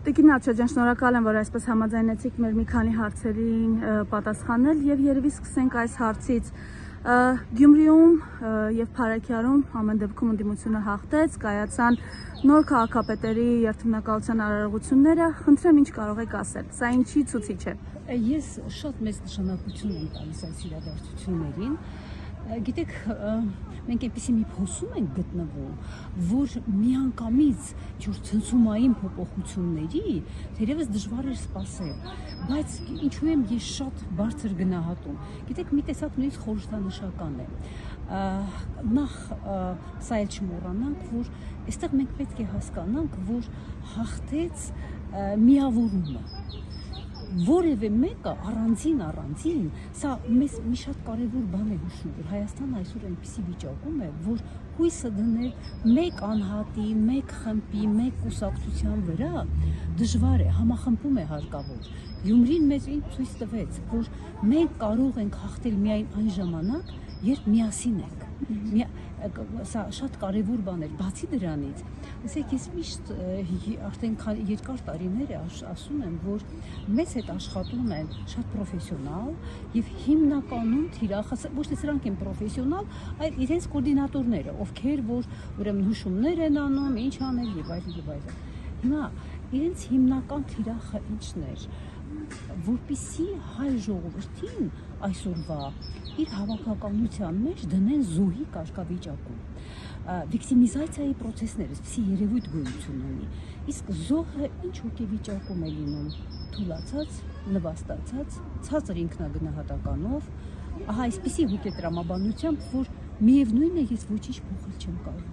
Տիկին Աչաջյան, շնորհակալ եմ, որ այսպես համաձայնեցիք մեր մի քանի հարցերին պատասխանել եւ երևի սկսենք այս հարցից։ Գյումրիում եւ Փարաքյարում ամեն դեպքում ընդդիմությունը հաղթեց, կայացան նոր քաղաքապետերի երթունակալության արարողությունները։ Խնդրեմ, ինչ կարող եք ասել։ Սա ինչի ցուցիչ է։ Ես շատ մեծ նշանակություն եմ տալիս այս իրադարձություններին։ Գիտեք, մենք այնպիսի մի փոսում ենք գտնվում, որ միանգամից ինչ-որ ցնցումային փոփոխությունների թերևս դժվար էր սպասել, բայց ինչու եմ ես շատ բարձր գնահատում։ Գիտեք, մի տեսակ նույնիսկ խորհրդանշական է։ Նախ սա էլ չմոռանանք, որ այստեղ մենք պետք է հասկանանք, որ հաղթեց միավորումը։ Որևէ մեկը առանձին, սա մեզ մի շատ կարևոր բան է հուշում, որ Հայաստանը այսօր այնպիսի վիճակում է, որ հույսը դնել մեկ անհատի, մեկ խմբի, մեկ կուսակցության վրա դժվար է, համախմբում է հարկավոր։ Գյումրին մեզ ցույց տվեց, որ մենք կարող ենք հաղթել միայն այն ժամանակ, երբ միասին ենք։ Սա շատ կարևոր բան էր, բացի դրանից, ասեք, ես միշտ արդեն երկար տարիներ է ասում եմ, որ մեզ հետ աշխատում են շատ պրոֆեսիոնալ եւ հիմնականում թիրախ, ոչ թե սրանք են պրոֆեսիոնալ, այլ իրենց կոորդինատորները, ովքեր որ ուրեմն հուշումներ են անում, ինչ անել եւ այլն։ Հիմա իրենց հիմնական թիրախը ինչն էր, որպեսզի հայ ժողովրդին այսօրվա իր հավաքականության մեջ դնեն զոհի կարգավիճակում։ Վիկտիմիզացիայի process-ները, այսպիսի երևույթ գոյություն ունի։ Իսկ զոհը ինչ հոգեվիճակում է լինում, թուլացած, նվաստացած, ցածր ինքնագնահատականով, ահա այսպիսի հոգետրամաբանությամբ, որ միևնույն է ես ոչինչ փոխել չեմ կարող։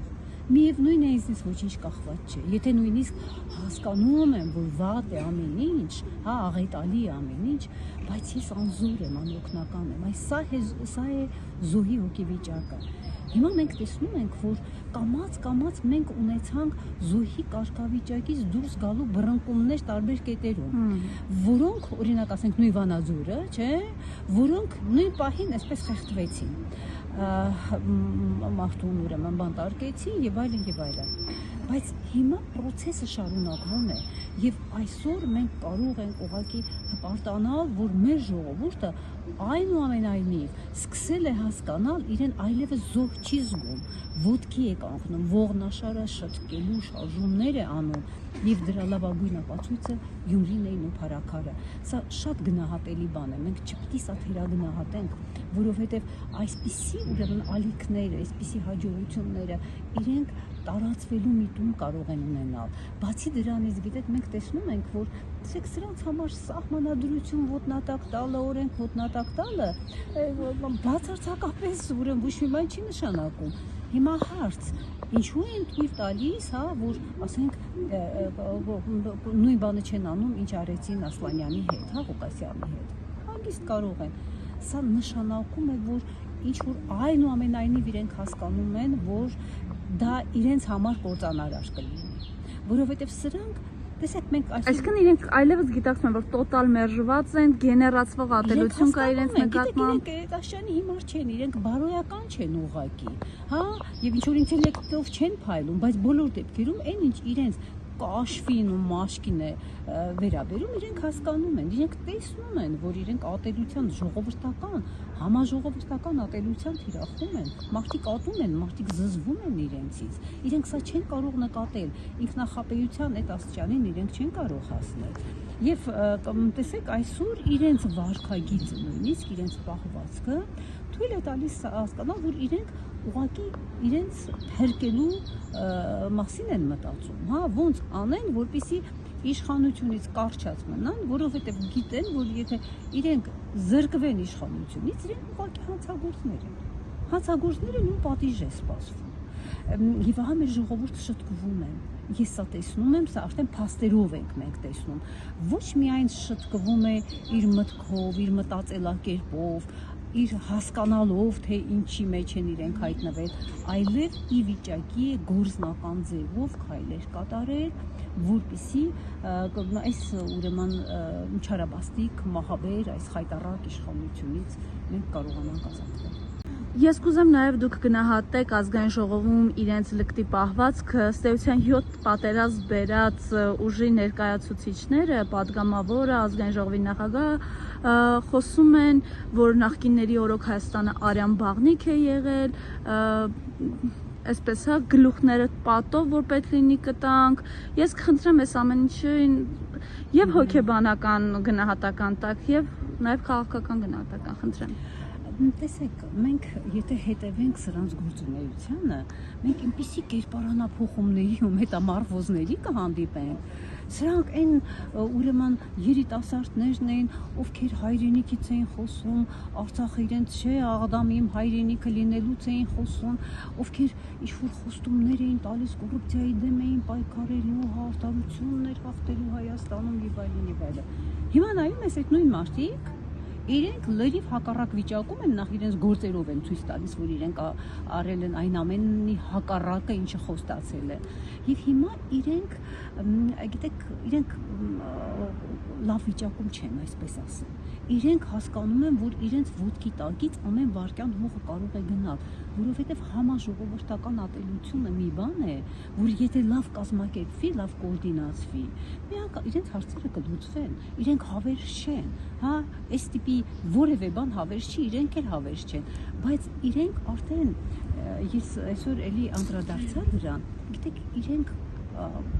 Միևնույն է ինձ ոչինչ կախված չէ։ Եթե նույնիսկ հասկանում եմ, որ վատ է ամեն ինչ, աղետալի է ամեն ինչ, բայց ես անզոր եմ, անօգնական եմ։ Սա է զոհի հոգեվիճակը։ Հիմա մենք տեսնում ենք, որ կամաց մենք ունեցանք զոհի կարգավիճակից դուրս գալու բռնկումներ տարբեր կետերում, որոնք, օրինակ ասենք, նույն Վանաձորը, չէ, որոնք նույն պահին այսպես խեղդվեցին, մարդուն ուրեմն բանտարկեցին եւ այլն։ Բայց հիմա process-ը շարունակվում է եւ այսօր մենք կարող ենք ուղղակի հպարտանալ, որ մեր ժողովուրդը այնուամենայնիվ սկսել է հասկանալ, իրեն այլևս զոհ չի զգում, ոտքի է կանգնում, ողնաշարը շտկելու շարժումներ է անում եւ դրա լավագույն ապացույցը Գյումրին էին ու Փարաքարը։ Սա շատ գնահատելի բան է, մենք չպետք է սա թերագնահատենք, որովհետեւ այսպիսի ուրեմն ալիքները, այսպիսի հաջողությունները իրենք տարածվելու միտում կարող են ունենալ։ Բացի դրանից, գիտեք, մենք տեսնում ենք, որ սրանց համար սահմանադրություն ոտնատակ տալը, օրենք ոտնատակ տալը բացարձակապես ուրեմն ոչ մի բան չի նշանակում։ Հիմա հարց, ինչու են թույլ տալիս, որ ասենք նույն բանը չեն անում, ինչ արեցին Ասլանյանի հետ, Ղուկասյանի հետ։ Հանգիստ կարող են։ Սա նշանակում է, որ ինչ որ այնուամենայնիվ իրենք հասկանում են, որ դա իրենց համար կործանարար կլինի, որովհետև սրանք, տեսեք, մենք այսինքն իրենք այլևս գիտակցում են, որ տոտալ մերժված են, գեներացվող ատելություն կա իրենց նկատմամբ։ Իրենք Աշյանի հիմար չեն, իրենք բարոյական չեն ուղղակի, եւ ինչ որ ինտելեկտով չեն փայլում, բայց բոլոր դեպքերում այն ինչ իրենց կաշվին ու մաշկին է վերաբերում, իրենք հասկանում են, իրենք տեսնում են, որ իրենք ատելության ժողովրդական, համաժողովրդական ատելության թիրախում են, մարդիկ ատում են, մարդիկ զզվում են իրենցից, իրենք սա չեն կարող նկատել, ինքնախապեյության այդ աստիճանին իրենք չեն կարող հասնել։ Եվ տեսեք, այսօր իրենց վարքագիծը, նույնիսկ իրենց պահվածքը թույլ է տալիս հասկանալ, որ իրենք ուղղակի իրենց հերկելու մասին են մտածում, ոնց անեն, որպեսզի իշխանությունից կարճած մնան, որովհետև գիտեն, որ եթե իրենք զրկվեն իշխանությունից, իրենք ուղղակի հանցագործներ են ու պատիժ է սպասվում։ Եվ ահա մեր ժողովուրդը շտկվում են։ Ես սա տեսնում եմ, սա արդեն փաստերով ենք մենք տեսնում։ Ոչ միայն շտկվում է իր մտքով, իր մտածելակերպով, իր հասկանալով, թե ինչի մեջ են իրենք հայտնվել, այլև ի վիճակի է գործնական ձևով քայլեր կատարել, որպեսզի այս ուրեմն չարաբաստիկ, մահաբեր, այս խայտառակ իշխանությունից մենք կարողանանք ազատվել։ Ես կուզեմ նաև դուք գնահատեք ազգային ժողովում իրենց լկտի պահվածքը, ըստ էության 7 պատերազմ բերած ուժի ներկայացուցիչները, падգամավորը, ազգային ժողովի նախագահը խոսում են, որ նախկինների օրոք Հայաստանը արյան բաղնիք է եղել, այսպես հա գլուխները պատով որ պետք լինի կտանք։ Ես կխնդրեմ այս ամեն ինչին եւ հոգեբանական գնահատական տակ եւ նաև քաղաքական գնահատական խնդրեմ։ Տեսեք, մենք եթե հետևենք սրանց գործունեությանը, մենք այնպիսի կերպարանափոխումների ու մետամորֆոզների կհանդիպենք։ Սրանք այն ուրեմն երիտասարդներն էին, ովքեր հայրենիքից էին խոսում, Արցախը իրենց չէ, Աղդամի իմ հայրենիքը լինելուց էին խոսում, ովքեր ինչ-որ խոստումներ էին տալիս, կոռուպցիայի դեմ էին պայքարելու, հաղթարություններ հաղթելու Հայաստանում եւ այլն եւ այլն։ Հիմա նայում ես այդ նույն մարդիկ իրենք լրիվ հակառակ վիճակում են, նախ իրենց գործերով են ցույց տալիս, որ իրենք արել են այն ամենի հակառակը, ինչը խոստացել են։ Եվ հիմա իրենք, գիտեք, իրենք լավ վիճակում չեն, այսպես ասեմ։ Իրենք հասկանում են, որ իրենց ոտքի տակից ամեն վարքյան հողը կարող է գնալ, որովհետև համաժողովրդական ատելությունը մի բան է, որ եթե լավ կազմակերպվի, լավ կոորդինացվի, միակ իրենց հարցերը կլուծվեն, իրենք հավերժ չեն, հա, այս տիպի որևէ բան հավերժ չի, իրենք էլ հավերժ չեն, բայց իրենք արդեն ես այսօր էլի անդրադարձա դրան, գիտեք, իրենք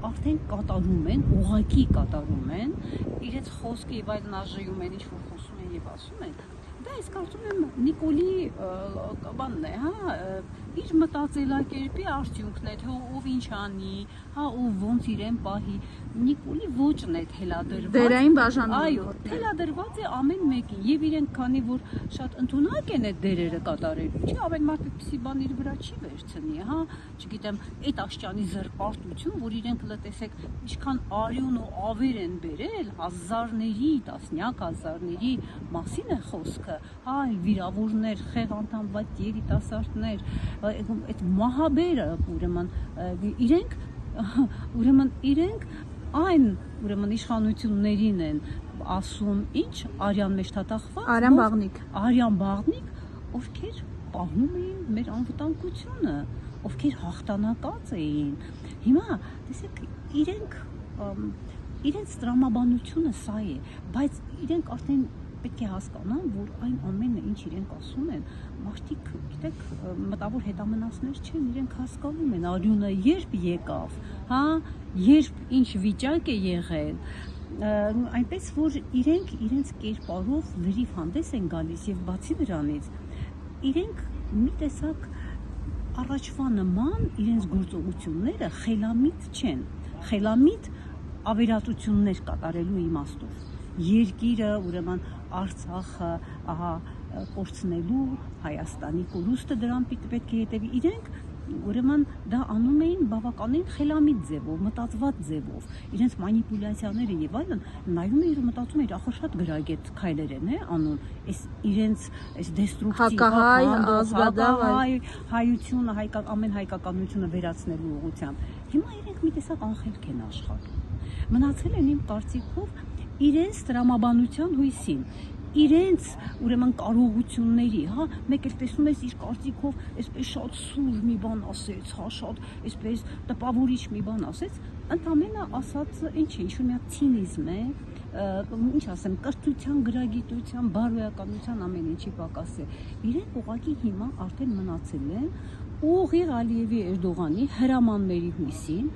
արդեն կատարում են, ուղղակի կատարում են, իրենց խոսքը եւ այլն արժեում են, ինչ-որ խոսում են եւ ասում են, դա ես կարծում եմ Նիկոլի բանն է, հա, իր մտածելակերպի արդյունքն է, թե ով ինչ անի, հա, ով ոնց իրեն պահի, Նիկոլի ոճն է թելադրված, դերային բաժանումը, այո, թելադրված է ամեն մեկին եւ իրենք քանի որ շատ ընդունակ են այդ դերերը կատարելու, չի ամեն մարդ այդպիսի բան իր վրա չի վերցնի, հա, չգիտեմ, այդ աշճանի զրպարտություն, որ իրենք լտեսեք ինչքան արյուն ու ավեր են բերել, հազարների, տասնյակ հազարների մասին է խոսքը, հա, վիրավորներ, խեղանդամված երիտասարդներ, այդ մահաբերը, ուրեմն իրենք այն ուրեմն իշխանություններին են ասում ինչ արյան մեջ թաթախված արյան բաղնիք ովքեր պահում էին մեր անվտանգությունը ովքեր հաղթանակած էին հիմա տեսեք իրենց տրամաբանությունը սա է բայց իրենք արդեն պետք է հասկանան որ այն ամենը ինչ իրենք ասում են մարդիկ գիտեք մտավոր հետամնացներ չեն իրենք հասկանում են արյունը երբ եկավ հա երբ ինչ վիճակ է եղել այնպես որ իրենք իրենց կերպարով լրիվ հանդես են գալիս եւ բացի դրանից իրենք մի տեսակ առաջվա նման իրենց գործողությունները խելամիտ չեն խելամիտ ավերածություններ կատարելու իմաստով երկիրը ուրեմն Արցախը ահա կորցնելու Հայաստանի կորուստը դրան պետք է հետևի իրենք ուրեմն դա անում էին բավականին խելամիտ ձևով, մտածված ձևով, իրենց մանիպուլյացիաները եւ այլն նայում էին ու մտածում էին, ախր շատ գրագետ քայլեր են, անում, այս իրենց այս դեստրուկտիվ հայությունը, ամեն հայկականությունը վերացնելու ուղղությամբ։ Հիմա իրենք մի տեսակ անխելք են աշխատում։ Մնացել են իմ կարծիքով իրենց տրամաբանության հույսին իրենց ուրեմն կարողությունների, հա, մեկ էլ տեսնում ես իր կարծիքով, այսպես շատ սուր մի բան ասեց, հա, շատ այսպես տպավորիչ մի բան ասեց, ընդամենը ասածը ինչ է, ինչ-որ մի հատ ցինիզմ է, ինչ ասեմ, կրթության, գրագիտության, բարոյականության ամեն ինչի պակաս է։ Իրենք ուղղակի հիմա արդեն մնացել են ուղիղ Ալիևի Էրդողանի հրամանների հույսին,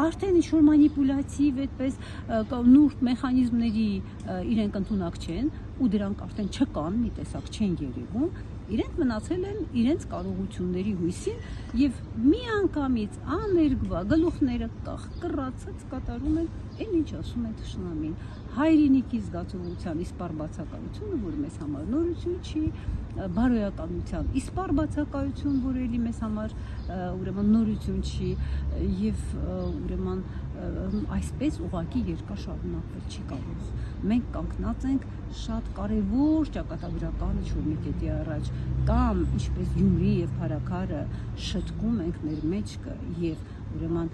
արդեն ինչ-որ մանիպուլյատիվ այդպես նուրբ մեխանիզմների իրենք ընդունակ չեն ու դրանք արդեն չկան, մի տեսակ չեն երևում, իրենք մնացել են իրենց կարողությունների հույսին եւ միանգամից աներկբա գլուխները կռացած կատարում են այն ինչ ասում են թշնամին հայրենիքի զգացողության իսպար բացակայությունը որ մեզ համար նորություն չի բարոյականության իսպար բացակայություն որ էլի մեզ համար ուրեմն նորություն չի եւ ուրեմն այսպես ուղակի երկար շարունակվել չի կարող մենք կանգնած ենք շատ կարևոր ճակատագրական ինչ-որ մի կետի առաջ կամ ինչպես Գյումրի եւ Փարաքարը շտկում ենք մեր մեջքը եւ ուրեմն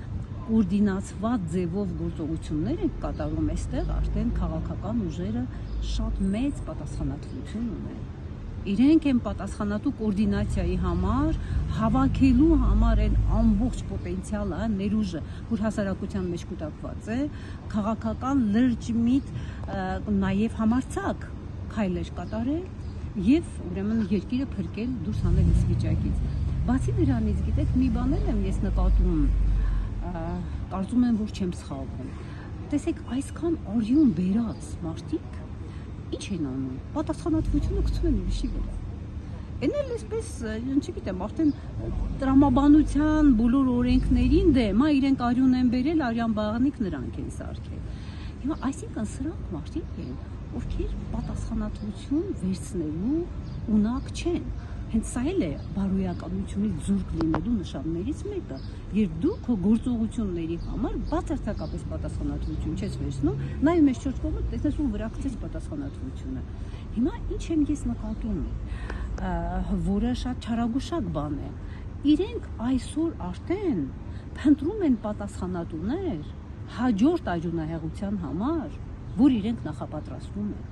կոորդինացված ձևով գործողություններ են կատարում այստեղ արդեն քաղաքական ուժերը շատ մեծ պատասխանատվություն ունեն իրենք են պատասխանատու կոորդինացիայի համար, հավաքելու համար այն ամբողջ պոտենցիալը, ներուժը, որ հասարակության մեջ կուտակված է, քաղաքական լրջմիտ նաև համարձակ քայլեր կատարել եւ ուրեմն երկիրը փրկել դուրս հանել այս վիճակից։ Բացի դրանից, գիտեք, մի բան եմ ես նկատում, կարծում եմ, որ չեմ սխալվում։ Տեսեք, այսքան արյուն բերած մարդիկ ինչ են անում, պատասխանատվությունը գցում են ուրիշի վրա։ Էն էլ այսպես, չգիտեմ, արդեն տրամաբանության բոլոր օրենքներին դեմ, իրենք արյուն են բերել, արյան բաղնիկ նրանք են սարքել։ Հիմա այսինքն սրանք մարդիկ են, ովքեր պատասխանատվություն վերցնելու ունակ չեն։ Հենց սա էլ է բարոյականությունից զուրկ լինելու նշաններից մեկը, երբ դու քո գործողությունների համար բացարձակապես պատասխանատվություն չես վերցնում, նայում ես չորս կողմը, տեսնես ու վրա գցես պատասխանատվությունը։ Հիմա ինչ եմ ես նկատում, որը շատ չարագուշակ բան է։ Իրենք այսօր արդեն փնտրում են պատասխանատուներ հաջորդ արյունահեղության համար, որ իրենք նախապատրաստում են։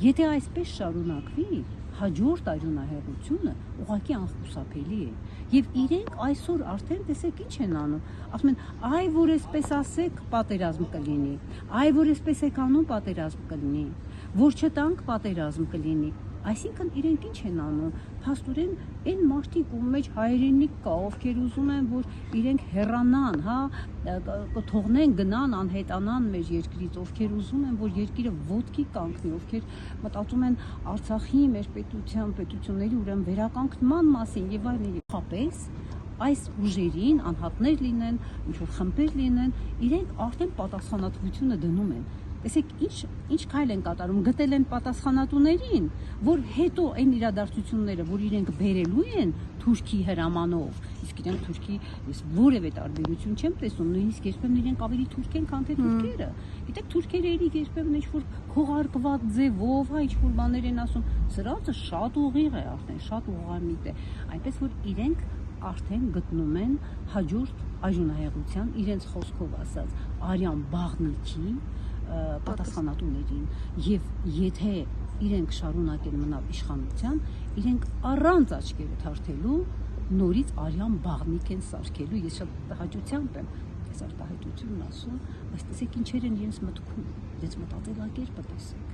Եթե այսպես շարունակվի, հաջորդ արյունահեղությունը ուղղակի անխուսափելի է։ Եվ իրենք այսօր արդեն տեսեք ինչ են անում։ Ասում են, այ որ այսպես ասեք, պատերազմ կլինի, այ որ այսպես եք անում, պատերազմ կլինի, որ չտանք, պատերազմ կլինի։ Այսինքն իրենք ինչ են անում, փաստորեն այն մարդիկ, ում մեջ հայրենիք կա, ովքեր ուզում են, որ իրենք հեռանան, կթողնեն, գնան, անհետանան մեր երկրից, ովքեր ուզում են, որ երկիրը ոտքի կանգնի, ովքեր մտածում են Արցախի մեր պետությունների ուրեմն վերականգնման մասին եւ այլն, խապես այս ուժերին, անհատներ լինեն, ինչ-որ խմբեր լինեն, իրենք արդեն պատասխանատվությունը դնում են։ Տեսեք, ինչ քայլ են կատարում, գտել են պատասխանատուներին, որ հետո այն իրադարձությունները, որ իրենք բերելու են Թուրքի հրամանով, իսկ իրենք Թուրքի ես որևէ տարբերություն չեմ տեսնում, նույնիսկ երբեմն իրենք ավելի թուրք են, քան թե թուրքերը։ Գիտեք, թուրքերը երբեմն ինչ-որ քողարկված ձևով, ինչ-որ բաներ են ասում, սրանցը շատ ուղիղ է արդեն, շատ ուղղամիտ է, այնպես որ իրենք արդեն գտնում են հաջորդ արյունահեղության, իրենց խոսքով ասած, արյան բաղնիքի պատասխանատուներին եւ եթե իրենք շարունակեն մնալ իշխանության, իրենք առանց աչքերը թարթելու նորից արյան բաղնիկ են սարքելու։ Ես շատ հաճությամբ եմ այս արտահայտությունն ասում, բայց տեսեք ինչեր են իրենց մտքում, իրենց մտածելակերպը տեսեք,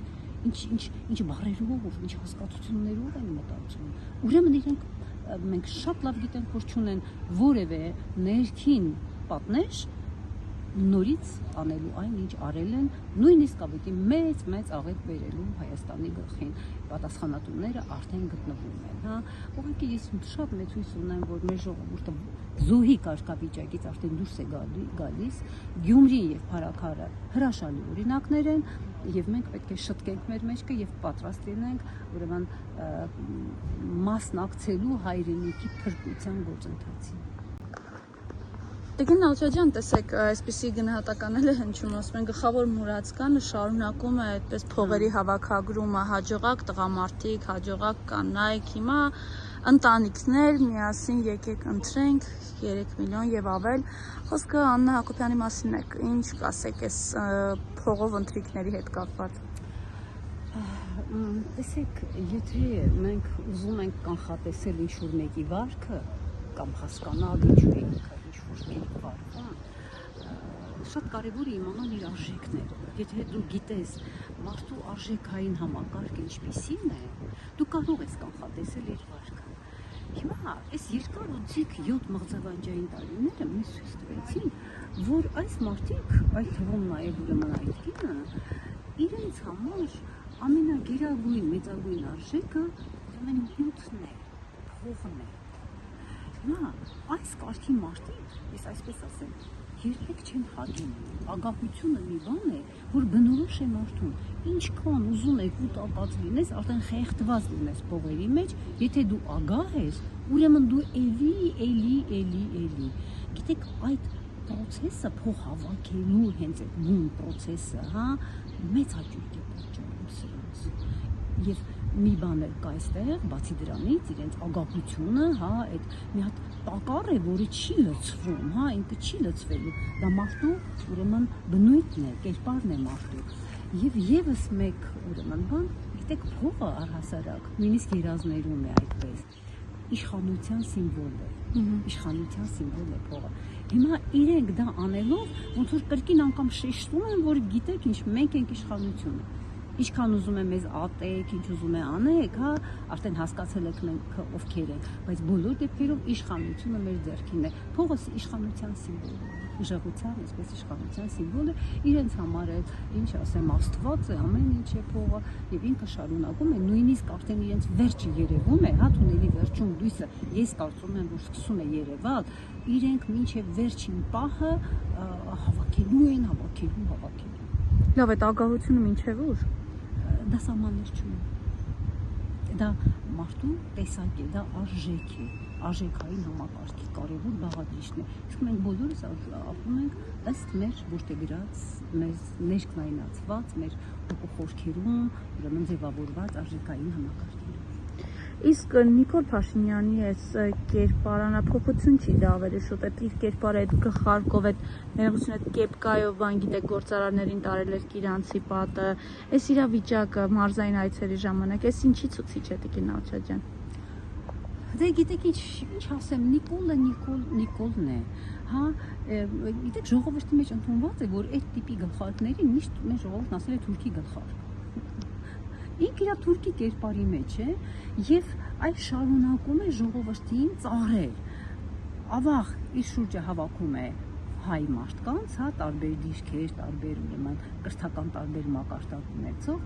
ինչ բառերով, ինչ հասկացություններով են մտածում։ Ուրեմն իրենք մենք շատ լավ գիտենք, որ չունեն որևէ ներքին պատնեշ նորից անելու այն, ինչ արել են, նույնիսկ ավելի մեծ աղետ բերելու Հայաստանի գլխին, պատասխանատուները արդեն գտնվում են, Ուղղակի ես շատ մեծ հույս ունեմ, որ մեր ժողովուրդը զոհի կարգավիճակից արդեն դուրս է գալիս, Գյումրին եւ Փարաքարը հրաշալի օրինակներ են, եւ մենք պետք է շտկենք մեր մեջքը եւ պատրաստ լինենք, ուրեմն մասնակցելու հայրենիքի փրկության գործընթացին։ Տիկին Ալչաջյան, տեսեք, այսպիսի գնահատականներ է հնչում, ասում են գլխավոր մուրացկանը շարունակում է այդպես փողերի հավաքագրումը, հաջողակ տղամարդիկ, հաջողակ կանայք, հիմա ընտանիքներ միասին եկեք ընտրենք 3 միլիոն եւ ավել։ Խոսքը Աննա Հակոբյանի մասին է, ինչ կասեք այս փողով ընտրիկների հետ կապված։ Տեսեք, եթե մենք ուզում ենք կանխատեսել ինչ-որ մեկի վարքը կամ հասկանալ ինչու է ինչ-որ մեկի վարքը, շատ կարևոր է իմանալ իր արժեքները։ Եթե դու գիտես մարդու արժեքային համակարգը ինչպիսին է, դու կարող ես կանխատեսել իր վարքը։ Հիմա այս երկար ու ձիգ 7 մղձավանջային տարիները մեզ ցույց տվեցին, որ այս մարդիկ, այդ թվում նաև ուրեմն այդ կինը, իրենց համար ամենագերագույն, մեծագույն արժեքը ուրեմն հյութն է, փողն է։ Հիմա այս կարգի մարդիկ, ես այսպես ասեմ, երբեք չեն հաճում։ Ագահությունը մի բան է, որ բնորոշ է մարդուն։ Ինչքան ուզում եք ու տակած լինես, արդեն խեղդված լինես փողերի մեջ, եթե դու ագահ ես, ուրեմն դու էլի։ Գիտեք, այդ process-ը փող հավաքելու հենց այդ բուն process-ը, մեծ հաճույք է պատճառում սրանց։ Եվ մի բան էլ կա այստեղ, բացի դրանից, իրենց ագահությունը, այդ մի հատ տակառ է, որը չի լցվում, ինքը չի լցվելու, դա մարդու ուրեմն բնույթն է, կերպարն է մարդու։ Եվ եւս մեկ ուրեմն բան, Գիտեք, փողը առհասարակ նույնիսկ երազներում է այդպես իշխանության սիմվոլ է։ Իշխանության սիմվոլ է փողը։ Հիմա իրենք դա անելով ոնց որ կրկին անգամ շեշտում են, որ գիտեք ինչ, մենք ենք իշխանությունը։ Ինչքան ուզում է մեզ ատեք, ինչ ուզում է անեք, հա, արդեն հասկացել եք մենք ովքեր ենք, բայց բոլոր դեպքերում իշխանությունը մեր ձեռքին է։ Փողը իշխանության սիմվոլ է, ուժեղության, այսպես իշխանության սիմվոլ է, իրենց համար էլ, ինչ ասեմ, Աստված է, ամեն ինչ է փողը, եւ ինքը շարունակում է, նույնիսկ արդեն իրենց վերջը երևում է, հա, թունելի վերջում լույսը, ես կարծում եմ, որ սկսում է երևալ, իրենք մինչև վերջին պահը հավաքելու են, հավաքելու։ Լավ, այդ ագահությունը մինչև ուր։ Դա սահմաններ չունի։ Դա մարդու տեսակ է, դա արժեք է, արժեքային համակարգի կարևոր բաղադրիչն է։ Իսկ մենք բոլորս ապրում ենք ըստ մեր որդեգրած, մեր ներկայացված, մեր խորքերում, ուրեմն ձևավորված արժեքային համակարգերում։ Իսկ Նիկոլ Փաշինյանի այս կերպարանափոխություն չի դա ավելի շուտ է իր կերպարը այդ գլխարկով այդ ներողություն այդ կեպկայով բան գիտեք գործարարներին տարել էր Կիրանցի պատը այս իրավիճակը մարզային այցերի ժամանակ այս ինչի ցուցիչ է Տիկին Նալչաջյան։ Դե գիտեք ինչ ասեմ, Նիկոլն է, հա, գիտեք ժողովրդի մեջ ընդունված է, որ այդ տիպի գլխարկներին միշտ մեր ժողովուրդն ասել է թուրքի գլխարկ։ Ինքը իր թուրքի կերպարի մեջ է եւ այս շարունակում է ժողովրդին ծաղրել։ Ավաղ իր շուրջը հավաքում է հայ մարդկանց, հա, տարբեր դիրքեր, տարբեր ուրեմն կրթական տարբեր մակարդակ ունեցող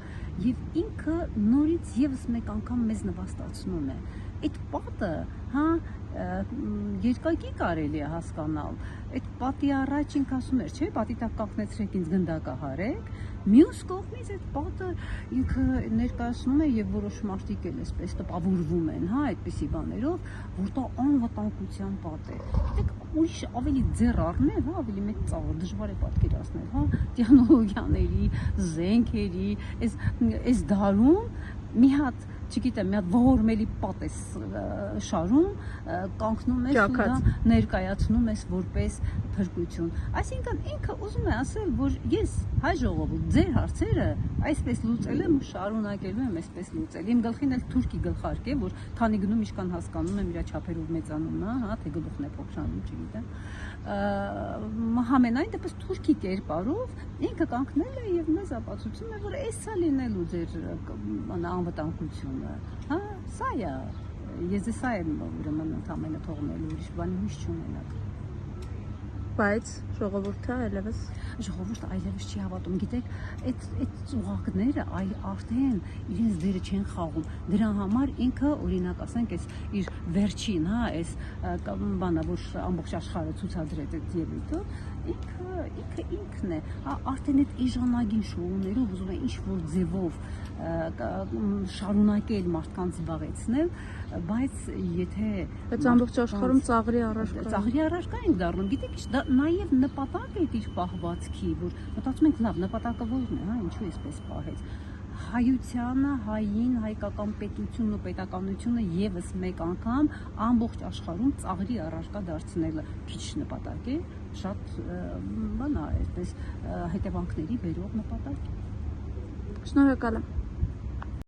եւ ինքը նորից եւս մեկ անգամ մեզ նվաստացնում է։ Այդ պատը, հա, երկակի կարելի է հասկանալ։ Այդ պատի առաջ ինքը ասում էր, չէ, պատի տակ կանգնեցրեք ինձ գնդակը հարեք։ Մյուս կողմից այդ պատը ինքը ներկայացնում է եւ որոշ մարդիկ էլ էսպես տպավորվում են, հա, այդպիսի բաներով, որ դա անվտանգության պատ է։ Գիտեք, ուրիշ ավելի ձեռ առնել, հա, ավելի մեծ ծավալ դժվար է պատկերացնել, հա, տեխնոլոգիաների, զենքերի, այս դարում մի հատ չգիտեմ, մի հատ ողորմելի պատ է շարում, կանգնում ես ու դա ներկայացնում ես որպես փրկություն։ Այսինքն ինքը ուզում է ասել, որ ես հայ ժողովուրդ ձեր հարցերը այսպես լուծել եմ ու շարունակելու եմ այսպես լուծել։ Իմ գլխին էլ թուրքի գլխարկ է, որ քանի գնում ինչքան հասկանում եմ իր չափերով մեծանում է, հա, թե գլուխն է փոքրանում, չգիտեմ։ Համենայն դեպս թուրքի կերպարով ինքը կանգնել է եւ մեզ ապացուցում է, որ էսա լինելու ձեր անվտանգությունը, հա, սա է, ես սա եմ ուրեմն ընդամենը թողնելու, ուրիշ բան ուրիշ չունենակ։ Բայց ժողովուրդը այլևս չի հավատում, գիտեք, այդ ծուղակները արդեն իրենց դերը չեն խաղում։ Դրա համար ինքը, օրինակ ասենք, այս իր վերջին, հա, այս բանը, որ ամբողջ աշխարհը ցուցադրեց այդ ելույթը, ինքն է, արդեն այդ իժանագին շոուներով ուզում է ինչ-որ ձևով շարունակել մարդկանց զբաղեցնել, բայց եթե բայց ամբողջ աշխարհում ծաղրի առարկա ենք դառնում, գիտեք, դա նաև նպատակ է իր պահվածքի, որ մտածում ենք, լավ, նպատակը ո՞րն է, հա, ինչու էսպես պահեց։ Հայությանը, հային, հայկական պետությունն ու պետականությունը եւս մեկ անգամ ամբողջ աշխարհում ծաղրի առարկա դարձնելը քիչ նպատակ է, շատ բան է, այսպես հետևանքների բերող նպատակ է։ Շնորհակալ եմ։